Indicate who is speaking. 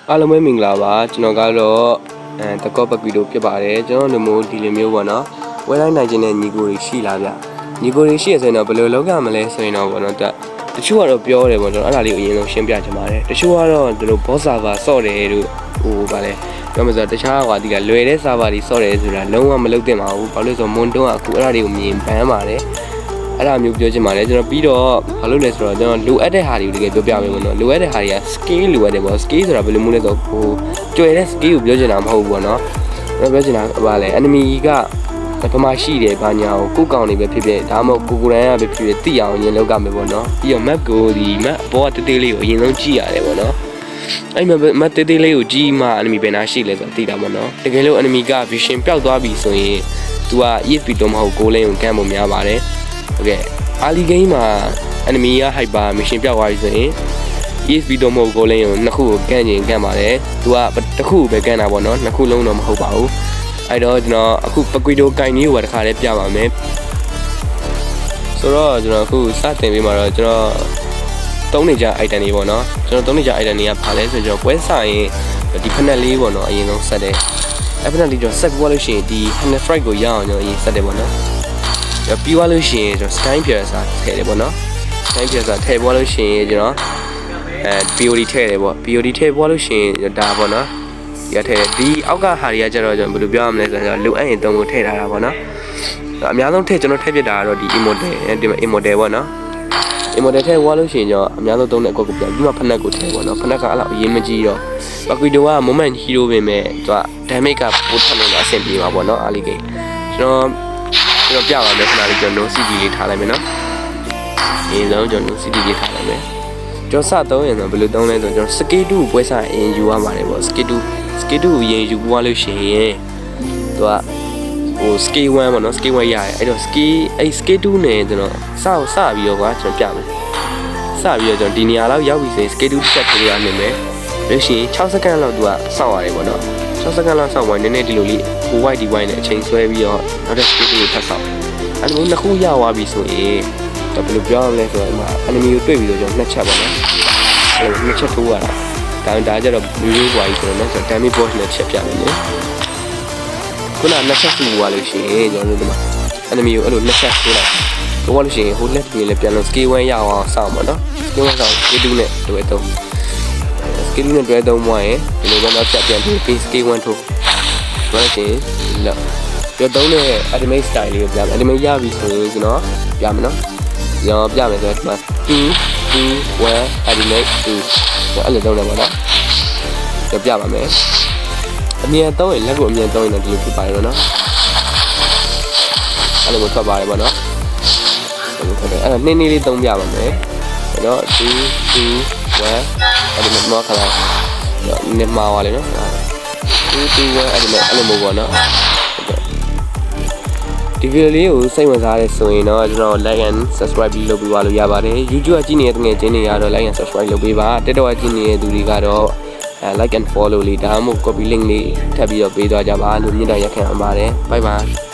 Speaker 1: အားလုံးပဲမင်္ဂလာပါကျွန်တော်ကတော့တကောပကွီတို့ဖြစ်ပါတယ်ကျွန်တော်တို့မျိုးဒီလိုမျိုးပေါ့နော်ဝဲလိုက်နိုင်ခြင်းနဲ့ညီကိုတွေရှိလားဗျညီကိုတွေရှိရဆိုရင်တော့ဘယ်လိုလုပ်ရမလဲဆိုရင်တော့ပေါ့နော်တချို့ကတော့ပြောတယ်ပေါ့ကျွန်တော်အဲ့ဒါလေးကိုအရင်ဆုံးရှင်းပြချင်ပါတယ်တချို့ကတော့ဒီလို boss server ဆော့တယ်လို့ဟိုဗာလဲပြောမှဆိုတခြားဟာဒီကလွယ်တဲ့ server တွေဆော့တယ်ဆိုတာလုံးဝမလုပ်သင့်ပါဘူးဘာလို့လဲဆိုတော့မွန်တုံးကအခုအဲ့ဒါတွေကိုမြင်ပန်းပါတယ်အဲ့ဒါမျိုးပြောချင်ပါတယ်ကျွန်တော်ပြီးတော့ဘာလို့လဲဆိုတော့ကျွန်တော်လိုအပ်တဲ့ဟာတွေကိုတကယ်ပြောပြမယ်ပေါ့နော်လိုအပ်တဲ့ဟာတွေက scale လိုအပ်တယ်ပေါ့ scale ဆိုတာဘယ်လိုမျိုးလဲဆိုတော့ဟိုကျွယ်တဲ့ scale ကိုပြောချင်တာမဟုတ်ဘူးပေါ့နော်ကျွန်တော်ပြောချင်တာကဘာလဲ enemy ကဘာမှရှိတယ်ဘာညာကိုကောင်နေပဲဖြစ်ဖြစ်ဒါမှမဟုတ်ကိုရန်ကပဲဖြစ်ဖြစ်သိအောင်ရင်လောက်ကမယ်ပေါ့နော်ပြီးတော့ map ကိုဒီ map ဘောကတေးလေးကိုအရင်ဆုံးကြည့်ရတယ်ပေါ့နော်အဲ့မှာ map တေးလေးကိုကြည့်မှ enemy ဘယ်နာရှိလဲဆိုတာသိတာပေါ့နော်တကယ်လို့ enemy က vision ပျောက်သွားပြီဆိုရင် तू က ESP တော့မဟုတ်6 lane ကိုကန်ဖို့များပါတယ်ဟုတ်ကဲ့early game မှာ enemy က hyper mission ပြောက်သွားပြီဆိုရင် ESP တော့မဟုတ်6 lane ကိုနှစ်ခုကိုကန်ကျင်ကန်ပါတယ် तू ကတစ်ခုပဲကန်တာပေါ့နော်နှစ်ခုလုံးတော့မဟုတ်ပါဘူးအဲ့တော့ကျွန်တော်အခုပကွီတိုကင်ကြီးကိုတခါလေးပြပါမယ်ဆိုတော့ကျွန်တော်အခုစတင်ပြီးမှတော့ကျွန်တော်သုံးနေကြ item တွေပေါ့နော်ကျွန်တော်သုံးနေကြ item တွေကဘာလဲဆိုတော့ပွဲဆိုင်ဒီဖက်နက်လေးပေါ့နော်အရင်ဆုံးဆက်တယ်အဲ့ဖက်နက်လေးကျွန်တော်ဆက်ပြီးလို့ရှိရင်ဒီ Hand Strike ကိုရအောင်ကျွန်တော်အရင်ဆက်တယ်ပေါ့နော်ပြီးသွားလို့ရှိရင်ကျွန်တော် Sky Piercer ထည့်တယ်ပေါ့နော် Sky Piercer ထည့်သွားလို့ရှိရင်ကျွန်တော်POD ထည့်တယ်ပေါ့ POD ထည့်သွားလို့ရှိရင်ဒါပေါ့နော်ဒီကထည့်တယ်ဒီအောက်ကဟာတွေကကျတော့ကျွန်တော်ဘယ်လိုပြောရမလဲဆိုတော့လိုအပ်ရင်တုံးကိုထည့်ထားတာပေါ့နော်အများဆုံးထည့်ကျွန်တော်ထည့်ပြတာကတော့ဒီ Immortal ဒီမှာ Immortal ပေါ့နော် Immortal ထည့်သွားလို့ရှိရင်ကျွန်တော်အများဆုံးသုံးတဲ့အကွက်ကိုပြပြီးမှဖက်နက်ကိုထည့်ပေါ့နော်ဖက်နက်ကအဲ့လောက်အရင်မကြီးတော့ပကွီတိုက moment hero ပဲမဲ့သူက damage ကပိုထပ်လို့အဆင်ပြေပါပေါ့နော်အားလေးကိကျွန်တော်ပြပါမယ်ခဏလေးကျွန်တော် CD လေးထားလိုက်မယ်နော်အရင်ဆုံးကျွန်တော် CD လေးထားလိုက်မယ်ကျွန်တော်စသုံးရင်တော့ဘယ်လိုသုံးလဲဆိုတော့ကျွန်တော် skate 2ပွဲစားအရင်ယူရပါတယ်ပေါ့ skate 2ကိုအရင်ယူပွားလို့ရှိရင်သူကဟို skate 1ပေါ့နော် skate 1ရတယ်အဲ့တော့ skate 2နဲ့ကျွန်တော်စပြီးတော့ကွာကျွန်တော်ပြမယ်စပြီးတော့ကျွန်တော်ဒီနေရာလောက်ရောက်ပြီဆိုရင် skate 2တစ်ချက်ထိုးရနိုင်မယ်လို့ရှိရင်6စက္ကန့်လောက်သူကစောင့်ရတယ်ပေါ့နော်6စက္ကန့်လောက်စောင့်ပါနည်းနည်းဒီလိုလေးဟို white ဒီ white နဲ့အချိန်ဆွဲပြီးတော့နောက်တစ် skate ကိုထပ်စောင့်အဲ့လိုနှစ်ခုရသွားပြီဆိုရင်တော့ဘယ်လိုပြောရမလဲဆိုတော့ဒီမှာ enemy ကိုတွေ့ပြီးတော့ကျွန်တော်နှစ်ချက်ပေါ့နော်အဲ့လိုနှစ်ချက်ထိုးရတာဒါကြတော့မျိုးပွားကြီးဆိုတော့နော်ကျွန်တော် damage boss နဲ့ချက်ပြမယ်နော်ခုနနှစ်ချက်ထိုးသွားလို့ရှိရင်ကျွန်တော်တို့ဒီမှာ enemy ကိုအဲ့လိုနှစ်ချက်ထိုးလိုက်ထိုးသွားလို့ရှိရင်ဟိုလက်ပြင်လည်းပြန်လို့ scale 1ရအောင်စောင့်ပါနော် scale 1စောင့် scale 2နဲ့တွေ့တော့ scale 2နဲ့တွေ့တော့မှရင်ဒီလိုတော့ချက်ပြန်ပြီး scale 1ထိုးသွားလို့ရှိရင်လောက်ပြတော့တဲ့ ultimate style လေးကိုပြမယ် ultimate ရပြီဆိုရင်ကျွန်တော်ပြမယ်နော်ကျွန်တော်ပြမယ်ဆိုတော့ဒီမှာ2 1 ultimate 2အဲ့လိုတော့လည်းပေါ့နော်ကျွန်တော်ပြပါမယ်အမြင်တော့ရင်လက်ကိုအမြင်တော့ရင်လည်းဒီလိုဖြစ်ပါတယ်နော်အဲ့လိုထွက်ပါတယ်ပေါ့နော်အဲ့တော့နေ့လေးသုံးပြပါမယ်အဲ့တော့2 1အဲ့ဒီမှာခလာနေမှာပါလေနော်2 1အဲ့လိုမျိုးပေါ့နော်ဒီဗီဒီယိုလေးကိုစိတ်ဝင်စားရဲဆိုရင်တော့ကျွန်တော် like and subscribe လုပ်ပေးပါလို့ရပါတယ် YouTube ကကြည့်နေတဲ့ငွေချင်းတွေကတော့ like and subscribe လုပ်ပေးပါ TikTok ကကြည့်နေတဲ့သူတွေကတော့ like and follow လေးဒါမှမဟုတ် copy link လေးထပ်ပြီးတော့ပေးသွားကြပါလို့မြင်တော့ရက်ခံအောင်ပါတယ် bye bye